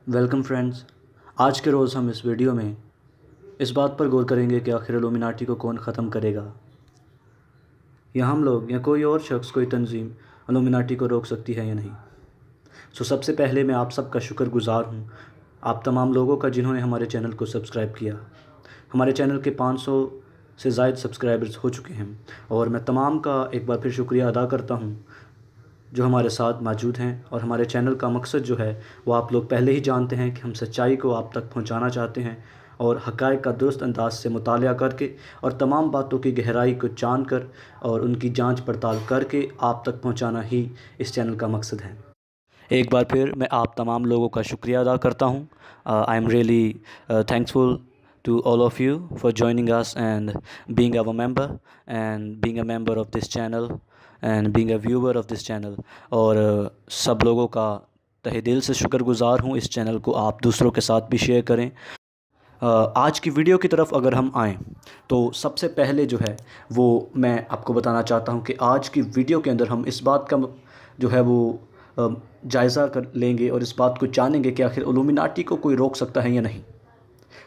Welcome friends. आज के रोज़ हम इस वीडियो में इस बात पर गौर करेंगे कि आखिर इल्यूमिनाटी को कौन ख़त्म करेगा, या हम लोग या कोई और शख्स, कोई तंजीम इल्यूमिनाटी को रोक सकती है या नहीं। सबसे पहले मैं आप सबका शुक्रगुज़ार हूँ, आप तमाम लोगों का जिन्होंने हमारे चैनल को सब्सक्राइब किया। हमारे चैनल के 500 से ज़ायद सब्सक्राइबर्स हो चुके हैं और मैं तमाम का एक बार फिर शुक्रिया अदा करता हूँ जो हमारे साथ मौजूद हैं। और हमारे चैनल का मकसद जो है वो आप लोग पहले ही जानते हैं कि हम सच्चाई को आप तक पहुंचाना चाहते हैं और हक़ाइक़ का दुरुस्त अंदाज से मुतालिया करके और तमाम बातों की गहराई को जान कर और उनकी जांच पड़ताल करके आप तक पहुंचाना ही इस चैनल का मकसद है। एक बार फिर मैं आप तमाम लोगों का शुक्रिया अदा करता हूँ। I am really thankful to all of you for joining us and being our member and being a member of this channel and being a viewer of this channel। और सब लोगों का तहे दिल से शुक्रगुज़ार हूँ। इस चैनल को आप दूसरों के साथ भी शेयर करें। आज की वीडियो की तरफ अगर हम आएँ तो सबसे पहले जो है वो मैं आपको बताना चाहता हूँ कि आज की वीडियो के अंदर हम इस बात का जो है वो जायज़ा कर लेंगे और इस बात को जानेंगे कि आखिर इल्यूमिनाटी को कोई रोक सकता है या नहीं।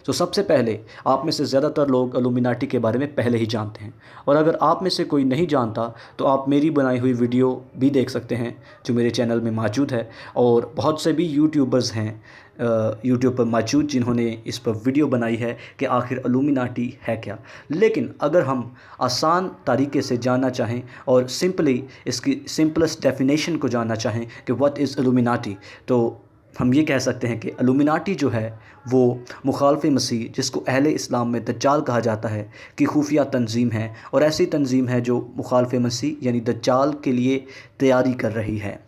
सबसे पहले आप में से ज़्यादातर लोग इल्यूमिनाटी के बारे में पहले ही जानते हैं, और अगर आप में से कोई नहीं जानता तो आप मेरी बनाई हुई वीडियो भी देख सकते हैं जो मेरे चैनल में मौजूद है। और बहुत से भी यूट्यूबर्स हैं यूट्यूब पर मौजूद जिन्होंने इस पर वीडियो बनाई है कि आखिर इल्यूमिनाटी है क्या। लेकिन अगर हम आसान तरीके से जानना चाहें और सिंपली इसकी सिंपलेस्ट डेफिनेशन को जानना चाहें कि व्हाट इज़ इल्यूमिनाटी, तो हम ये कह सकते हैं कि इल्यूमिनाटी जो है वो मुखालफ़े मसीह, जिसको अहले इस्लाम में दज्जाल कहा जाता है, कि खुफिया तंजीम है और ऐसी तंजीम है जो मुखालफ़े मसीह यानी दज्जाल के लिए तैयारी कर रही है।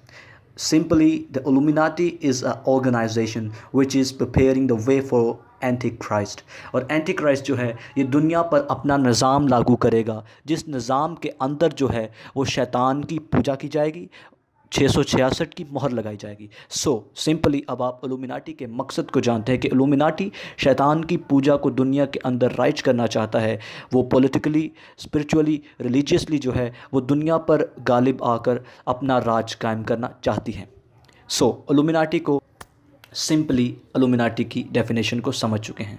Simply the Illuminati is a organisation which is preparing the way for antichrist. और एंटी क्राइस्ट जो है ये दुनिया पर अपना निज़ाम लागू करेगा, जिस निज़ाम के अंदर जो है वो शैतान की पूजा की जाएगी, 666 की मोहर लगाई जाएगी। सिंपली अब आप इल्यूमिनाटी के मकसद को जानते हैं कि इल्यूमिनाटी शैतान की पूजा को दुनिया के अंदर राइज करना चाहता है। वो पॉलिटिकली, स्पिरिचुअली, रिलीजियसली जो है वो दुनिया पर गालिब आकर अपना राज कायम करना चाहती है। इल्यूमिनाटी को सिंपली इल्यूमिनाटी की डेफिनेशन को समझ चुके हैं।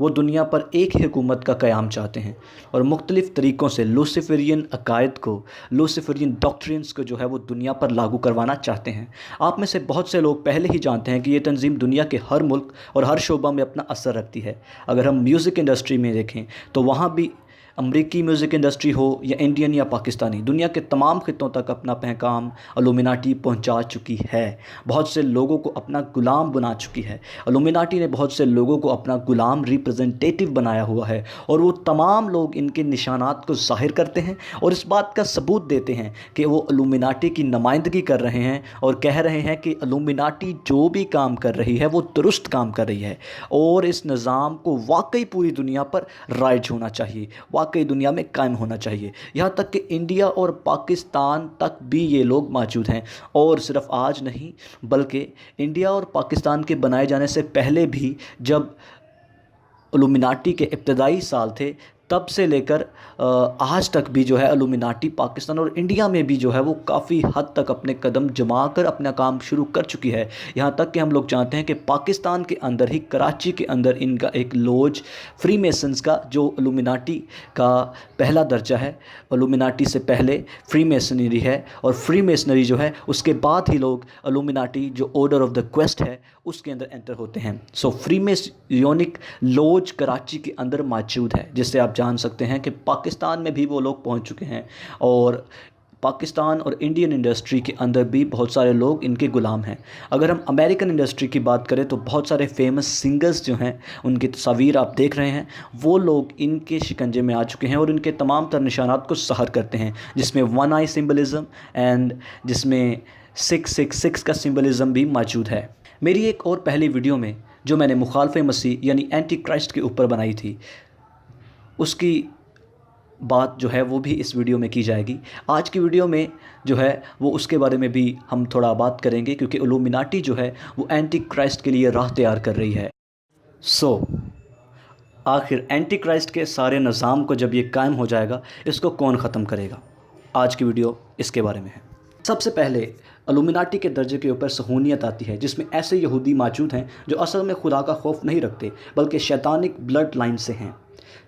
वो दुनिया पर एक ही हुकूमत का क़याम चाहते हैं और मुख्तलिफ़ तरीक़ों से लूसिफरियन अकायद को, लूसिफरियन डॉक्ट्रिन्स को जो है वो दुनिया पर लागू करवाना चाहते हैं। आप में से बहुत से लोग पहले ही जानते हैं कि ये तंजीम दुनिया के हर मुल्क और हर शोबा में अपना असर रखती है। अगर हम म्यूज़िक इंडस्ट्री में देखें तो वहाँ भी अमरीकी म्यूज़िक इंडस्ट्री हो या इंडियन या पाकिस्तानी, दुनिया के तमाम खित्तों तक अपना पैगाम इल्यूमिनाटी पहुंचा चुकी है। बहुत से लोगों को अपना ग़ुलाम बना चुकी है। इल्यूमिनाटी ने बहुत से लोगों को अपना ग़ुलाम रिप्रेजेंटेटिव बनाया हुआ है और वो तमाम लोग इनके निशानात को ज़ाहिर करते हैं और इस बात का सबूत देते हैं कि वो इल्यूमिनाटी की नुमाइंदगी कर रहे हैं और कह रहे हैं कि इल्यूमिनाटी जो भी काम कर रही है वो दुरुस्त काम कर रही है और इस निज़ाम को वाकई पूरी दुनिया पर राइज होना चाहिए, वाकई दुनिया में कायम होना चाहिए। यहाँ तक कि इंडिया और पाकिस्तान तक भी ये लोग मौजूद हैं। और सिर्फ आज नहीं बल्कि इंडिया और पाकिस्तान के बनाए जाने से पहले भी, जब इल्यूमिनाटी के इब्तदाई साल थे, तब से लेकर आज तक भी जो है इल्यूमिनाटी पाकिस्तान और इंडिया में भी जो है वो काफ़ी हद तक अपने कदम जमा कर अपना काम शुरू कर चुकी है। यहाँ तक कि हम लोग जानते हैं कि पाकिस्तान के अंदर ही, कराची के अंदर इनका एक लॉज फ्री मेसन्स का, जो इल्यूमिनाटी का पहला दर्जा है, इल्यूमिनाटी से पहले फ्री मेसनरी है और फ्री मेसनरी जो है उसके बाद ही लोग इल्यूमिनाटी जो ऑर्डर ऑफ द क्वेस्ट है उसके अंदर एंटर होते हैं। फ्री मेसोनिक लॉज कराची के अंदर मौजूद है, जिससे आप जान सकते हैं कि पाकिस्तान में भी वो लोग पहुंच चुके हैं और पाकिस्तान और इंडियन इंडस्ट्री के अंदर भी बहुत सारे लोग इनके ग़ुलाम हैं। अगर हम अमेरिकन इंडस्ट्री की बात करें तो बहुत सारे फेमस सिंगर्स जो हैं, उनकी तस्वीर आप देख रहे हैं, वो लोग इनके शिकंजे में आ चुके हैं और इनके तमाम तर निशानात को सहर करते हैं, जिसमें वन आई सिम्बलिज़म एंड जिसमें 666 का सिम्बलिज़म भी मौजूद है। मेरी एक और पहली वीडियो में जो मैंने मुखालफ़े मसीह यानी एंटी क्राइस्ट के ऊपर बनाई थी, उसकी बात जो है वो भी इस वीडियो में की जाएगी। आज की वीडियो में जो है वो उसके बारे में भी हम थोड़ा बात करेंगे, क्योंकि इल्यूमिनाटी जो है वो एंटी क्राइस्ट के लिए राह तैयार कर रही है। आखिर एंटी क्राइस्ट के सारे निज़ाम को जब ये कायम हो जाएगा, इसको कौन ख़त्म करेगा? आज की वीडियो इसके बारे में है। सबसे पहले अलुमिनाटी के दर्जे के ऊपर सहूनियत आती है, जिसमें ऐसे यहूदी मौजूद हैं जो असल में खुदा का खौफ नहीं रखते बल्कि शैतानिक ब्लड लाइन से हैं।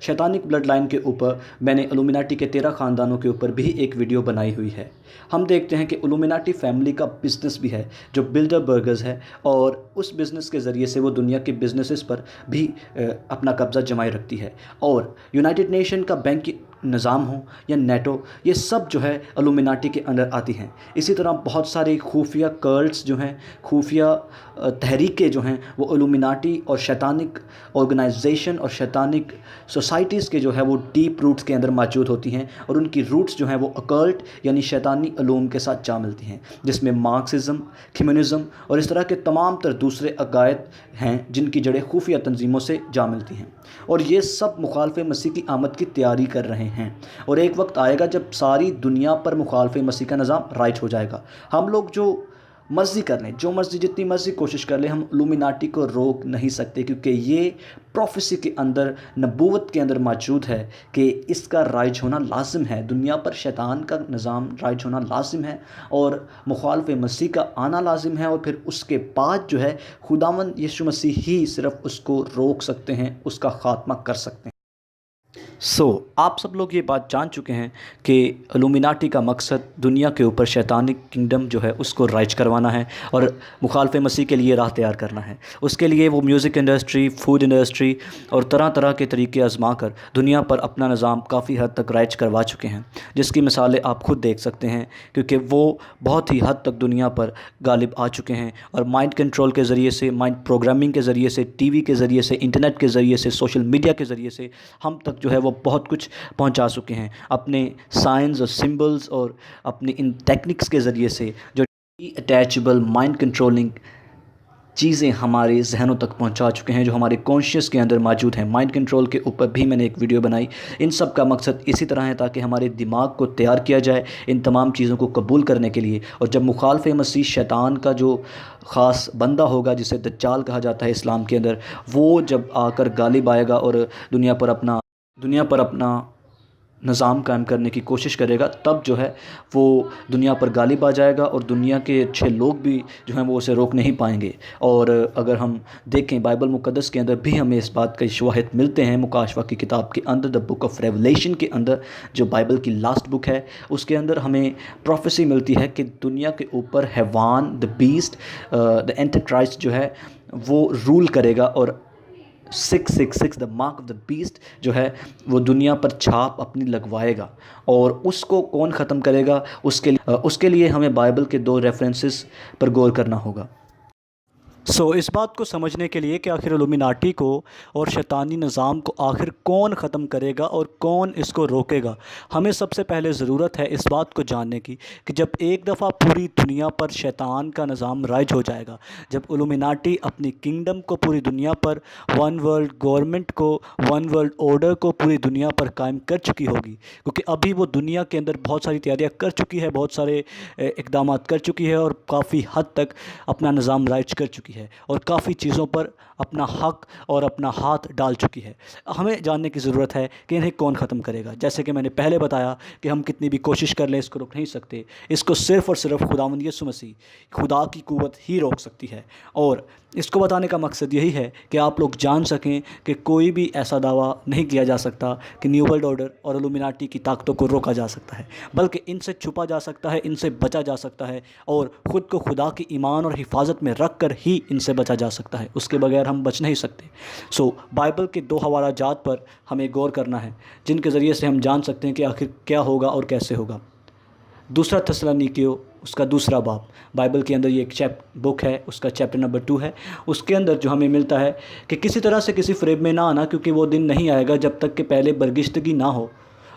शैतानिक ब्लड लाइन के ऊपर मैंने अलुमिनाटी के 13 ख़ानदानों के ऊपर भी एक वीडियो बनाई हुई है। हम देखते हैं कि अलुमिनाटी फैमिली का बिज़नेस भी है जो बिल्डरबर्गर्स है, और उस बिज़नेस के ज़रिए से वो दुनिया के बिज़नेसेस पर भी अपना कब्ज़ा जमाए रखती है। और यूनाइटेड नेशन का बैंक निज़ाम हो या नेटो, ये सब जो है अलुमिनाटी के अंदर आती हैं। इसी तरह बहुत सारी खुफिया कर्ल्स जो हैं, खुफिया तहरीकें जो हैं, वो अलुमिनाटी और शैतानिक ऑर्गेनाइजेशन और शैतानिक सोसाइटीज़ के जो है वो डीप रूट्स के अंदर मौजूद होती हैं, और उनकी रूट्स जो हैं वो अकल्ट यानी शैतानी अलूम के साथ जा मिलती हैं, जिसमें मार्क्सिज़म, कम्युनिज़म और इस तरह के तमाम तर दूसरे अकायद हैं जिनकी जड़ें खुफिया तंजीमों से जा मिलती हैं। और ये सब मुखालफ़ मसीह की आमद की तैयारी कर रहे हैं, और एक वक्त आएगा जब सारी दुनिया पर मुखालफ़ मसीह का निज़ाम राइज हो जाएगा। हम लोग जो मर्ज़ी कर लें, जो मर्ज़ी जितनी मर्ज़ी कोशिश कर लें, हम इल्यूमिनाटी को रोक नहीं सकते, क्योंकि ये प्रोफेसी के अंदर, नबूवत के अंदर मौजूद है कि इसका राइज होना लाजिम है। दुनिया पर शैतान का निज़ाम राइज होना लाजिम है, और मुखालफ़ मसीह का आना लाजिम है, और फिर उसके बाद जो है खुदावंद यीशु मसीह ही सिर्फ़ उसको रोक सकते हैं, उसका ख़ात्मा कर सकते हैं। आप सब लोग ये बात जान चुके हैं कि इल्यूमिनाटी का मकसद दुनिया के ऊपर शैतानिक किंगडम जो है उसको राइज करवाना है और मुखालफ़ मसीह के लिए राह तैयार करना है। उसके लिए वो म्यूज़िक इंडस्ट्री, फूड इंडस्ट्री और तरह तरह के तरीके आजमा कर दुनिया पर अपना निज़ाम काफ़ी हद तक राइज करवा चुके हैं, जिसकी मिसालें आप खुद देख सकते हैं, क्योंकि वो बहुत ही हद तक दुनिया पर गालिब आ चुके हैं। और माइंड कंट्रोल के ज़रिए से, माइंड प्रोग्रामिंग के ज़रिए से, टीवी के ज़रिए से, इंटरनेट के ज़रिए से, सोशल मीडिया के ज़रिए से हम तक जो है वो बहुत कुछ पहुंचा चुके हैं, अपने साइंस और सिंबल्स और अपनी इन टेक्निक्स के ज़रिए से, जो अटैचेबल माइंड कंट्रोलिंग चीज़ें हमारे जहनों तक पहुंचा चुके हैं, जो हमारे कॉन्शियस के अंदर मौजूद हैं। माइंड कंट्रोल के ऊपर भी मैंने एक वीडियो बनाई। इन सब का मकसद इसी तरह है ताकि हमारे दिमाग को तैयार किया जाए इन तमाम चीज़ों को कबूल करने के लिए। और जब मुखालफ़ मसीह शैतान का जो ख़ास बंदा होगा, जिसे दज्जाल कहा जाता है इस्लाम के अंदर, वो जब आकर गालिब आएगा और दुनिया पर अपना निज़ाम कायम करने की कोशिश करेगा, तब जो है वो दुनिया पर गालिब आ जाएगा, और दुनिया के अच्छे लोग भी जो हैं वो उसे रोक नहीं पाएंगे। और अगर हम देखें बाइबल मुक़द्दस के अंदर भी हमें इस बात के शवाहिद मिलते हैं। मुकाशवा की किताब के अंदर, द बुक ऑफ रेवलेशन के अंदर, जो बाइबल की लास्ट बुक है, उसके अंदर हमें प्रोफेसी मिलती है कि दुनिया के ऊपर हैवान, द बीस्ट, द एंटिक्राइस्ट जो है वो रूल करेगा, और 666 the mark of the beast जो है वो दुनिया पर छाप अपनी लगवाएगा। और उसको कौन ख़त्म करेगा, उसके लिए हमें बाइबल के 2 रेफरेंसेस पर गौर करना होगा। इस बात को समझने के लिए कि आखिर इल्यूमिनाटी को और शैतानी निज़ाम को आखिर कौन ख़त्म करेगा और कौन इसको रोकेगा, हमें सबसे पहले ज़रूरत है इस बात को जानने की कि जब एक दफ़ा पूरी दुनिया पर शैतान का निज़ाम राइज हो जाएगा, जब इल्यूमिनाटी अपनी किंगडम को पूरी दुनिया पर, वन वर्ल्ड गवर्नमेंट को, वन वर्ल्ड ऑर्डर को पूरी दुनिया पर कायम कर चुकी होगी, क्योंकि अभी वो दुनिया के अंदर बहुत सारी तैयारियाँ कर चुकी है, बहुत सारे इक़दाम कर चुकी है, और काफ़ी हद तक अपना निज़ाम राइज कर चुकी है, और काफ़ी चीज़ों पर अपना हक और अपना हाथ डाल चुकी है। हमें जानने की ज़रूरत है कि इन्हें कौन ख़त्म करेगा। जैसे कि मैंने पहले बताया कि हम कितनी भी कोशिश कर लें इसको रोक नहीं सकते। इसको सिर्फ़ और सिर्फ खुदावंद यीशु मसीह, खुदा की क़ुव्वत ही रोक सकती है। और इसको बताने का मकसद यही है कि आप लोग जान सकें कि कोई भी ऐसा दावा नहीं किया जा सकता कि न्यू वर्ल्ड ऑर्डर और इल्यूमिनाटी की ताकतों को रोका जा सकता है, बल्कि इनसे छुपा जा सकता है, इनसे बचा जा सकता है, और ख़ुद को खुदा की ईमान और हिफाजत में रख कर ही इनसे बचा जा सकता है। उसके बगैर हम बच नहीं सकते। बाइबल के 2 हवालाजात पर हमें गौर करना है, जिनके ज़रिए से हम जान सकते हैं कि आखिर क्या होगा और कैसे होगा। दूसरा थिस्सलुनीकियों, उसका 2 बाब, बाइबल के अंदर ये एक बुक है, उसका चैप्टर नंबर 2 है। उसके अंदर जो हमें मिलता है कि किसी तरह से किसी फ़रेब में ना आना, क्योंकि वो दिन नहीं आएगा जब तक कि पहले बरगिश्तगी ना हो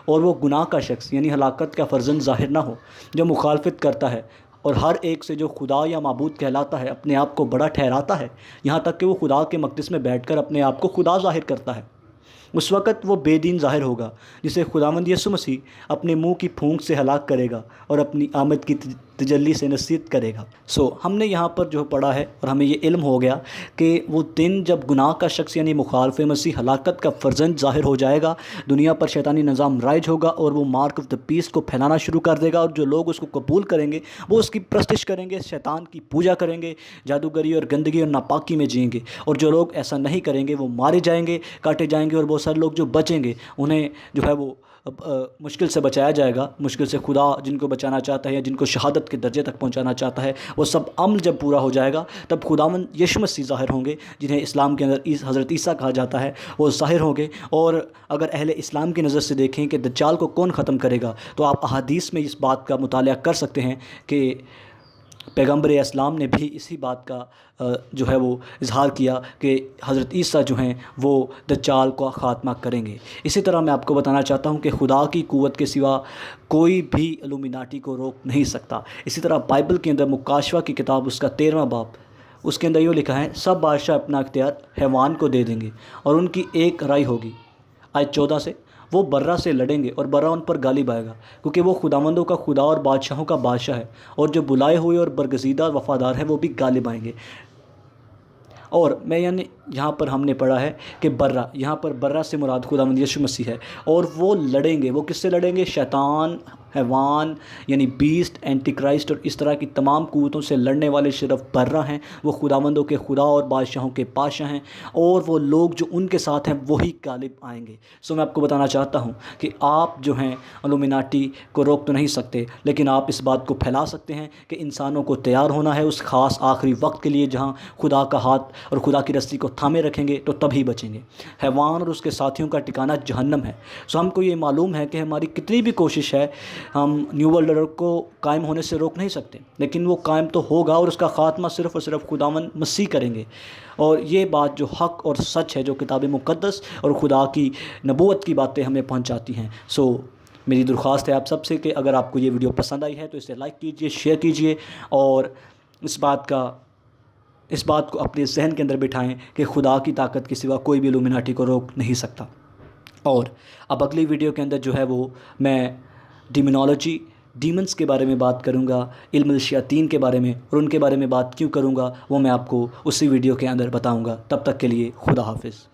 और वो गुनाह का शख्स यानी हलाकत का फ़र्जंद ज़ाहिर ना हो, जो मुखालफत करता है और हर एक से जो खुदा या माबूद कहलाता है अपने आप को बड़ा ठहराता है, यहाँ तक कि वो खुदा के मक़दिस में बैठकर अपने आप को खुदा ज़ाहिर करता है। उस वक़्त वो बेदीन ज़ाहिर होगा, जिसे खुदावंद यीशु मसीह अपने मुंह की फूंक से हलाक करेगा और अपनी आमद की تجلی سے نصیحت کرے گا۔ ہم نے یہاں پر جو پڑھا ہے اور ہمیں یہ علم ہو گیا کہ وہ دن جب گناہ کا شخص یعنی مخالف مسیح ہلاکت کا فرزند ظاہر ہو جائے گا، دنیا پر شیطانی نظام رائج ہوگا اور وہ مارک آف دا بیسٹ کو پھیلانا شروع کر دے گا، اور جو لوگ اس کو قبول کریں گے وہ اس کی پرستش کریں گے، شیطان کی پوجا کریں گے، جادوگری اور گندگی اور ناپاکی میں جئیں گے، اور جو لوگ ایسا نہیں کریں گے وہ مارے جائیں گے، کاٹے جائیں گے، اور بہت سارے لوگ جو بچیں گے انہیں جو ہے وہ مشکل سے بچایا جائے گا، مشکل سے خدا جن کو بچانا چاہتا ہے یا جن کو شہادت کے درجے تک پہنچانا چاہتا ہے، وہ سب عمل جب پورا ہو جائے گا تب خداوند یشوع مسیح ظاہر ہوں گے، جنہیں اسلام کے اندر حضرت عیسیٰ کہا جاتا ہے، وہ ظاہر ہوں گے۔ اور اگر اہل اسلام کی نظر سے دیکھیں کہ دجال کو کون ختم کرے گا، تو آپ احادیث میں اس بات کا مطالعہ کر سکتے ہیں کہ پیغمبر اسلام نے بھی اسی بات کا جو ہے وہ اظہار کیا کہ حضرت عیسیٰ جو ہیں وہ دجال کو خاتمہ کریں گے۔ اسی طرح میں آپ کو بتانا چاہتا ہوں کہ خدا کی قوت کے سوا کوئی بھی الومناٹی کو روک نہیں سکتا۔ اسی طرح بائبل کے اندر مکاشفہ کی کتاب اس کا 13واں باب، اس کے اندر یہ لکھا ہے، سب بادشاہ اپنا اختیار حیوان کو دے دیں گے اور ان کی ایک رائے ہوگی۔ آیت 14 سے، وہ برہ سے لڑیں گے اور برہ ان پر غالب آئے گا، کیونکہ وہ خداوندوں کا خدا اور بادشاہوں کا بادشاہ ہے، اور جو بلائے ہوئے اور برگزیدہ وفادار ہیں وہ بھی غالب آئیں گے۔ اور میں یعنی یہاں پر ہم نے پڑھا ہے کہ برہ، یہاں پر برہ سے مراد خداوند یسوع مسیح ہے، اور وہ لڑیں گے۔ وہ کس سے لڑیں گے؟ شیطان، حیوان یعنی بیسٹ، اینٹی کرائسٹ اور اس طرح کی تمام قوتوں سے لڑنے والے صرف برہ ہیں۔ وہ خداوندوں کے خدا اور بادشاہوں کے بادشاہ ہیں، اور وہ لوگ جو ان کے ساتھ ہیں وہی غالب آئیں گے۔ میں آپ کو بتانا چاہتا ہوں کہ آپ جو ہیں الومناٹی کو روک تو نہیں سکتے، لیکن آپ اس بات کو پھیلا سکتے ہیں کہ انسانوں کو تیار ہونا ہے اس خاص آخری وقت کے لیے جہاں خدا کا ہاتھ اور خدا کی رسی کو تھامے رکھیں گے تو تبھی بچیں گے۔ حیوان اور اس کے ساتھیوں کا ٹھکانہ جہنم ہے۔ ہم کو یہ معلوم ہے کہ ہماری کتنی بھی کوشش ہے، ہم نیو ورلڈ آرڈر کو قائم ہونے سے روک نہیں سکتے، لیکن وہ قائم تو ہوگا، اور اس کا خاتمہ صرف اور صرف خداوند مسیح کریں گے۔ اور یہ بات جو حق اور سچ ہے، جو کتاب مقدس اور خدا کی نبوت کی باتیں ہمیں پہنچاتی ہیں۔ میری درخواست ہے آپ سب سے کہ اگر آپ کو یہ ویڈیو پسند آئی ہے تو اسے لائک کیجئے، شیئر کیجئے، اور اس بات کو اپنے ذہن کے اندر بٹھائیں کہ خدا کی طاقت کے سوا کوئی بھی الومناٹی کو روک نہیں سکتا۔ اور اب اگلی ویڈیو کے اندر جو ہے وہ میں ڈیمونالوجی، ڈیمنز کے بارے میں بات کروں گا، علم الشیاطین کے بارے میں، اور ان کے بارے میں بات کیوں کروں گا وہ میں آپ کو اسی ویڈیو کے اندر بتاؤں گا۔ تب تک کے لیے خدا حافظ۔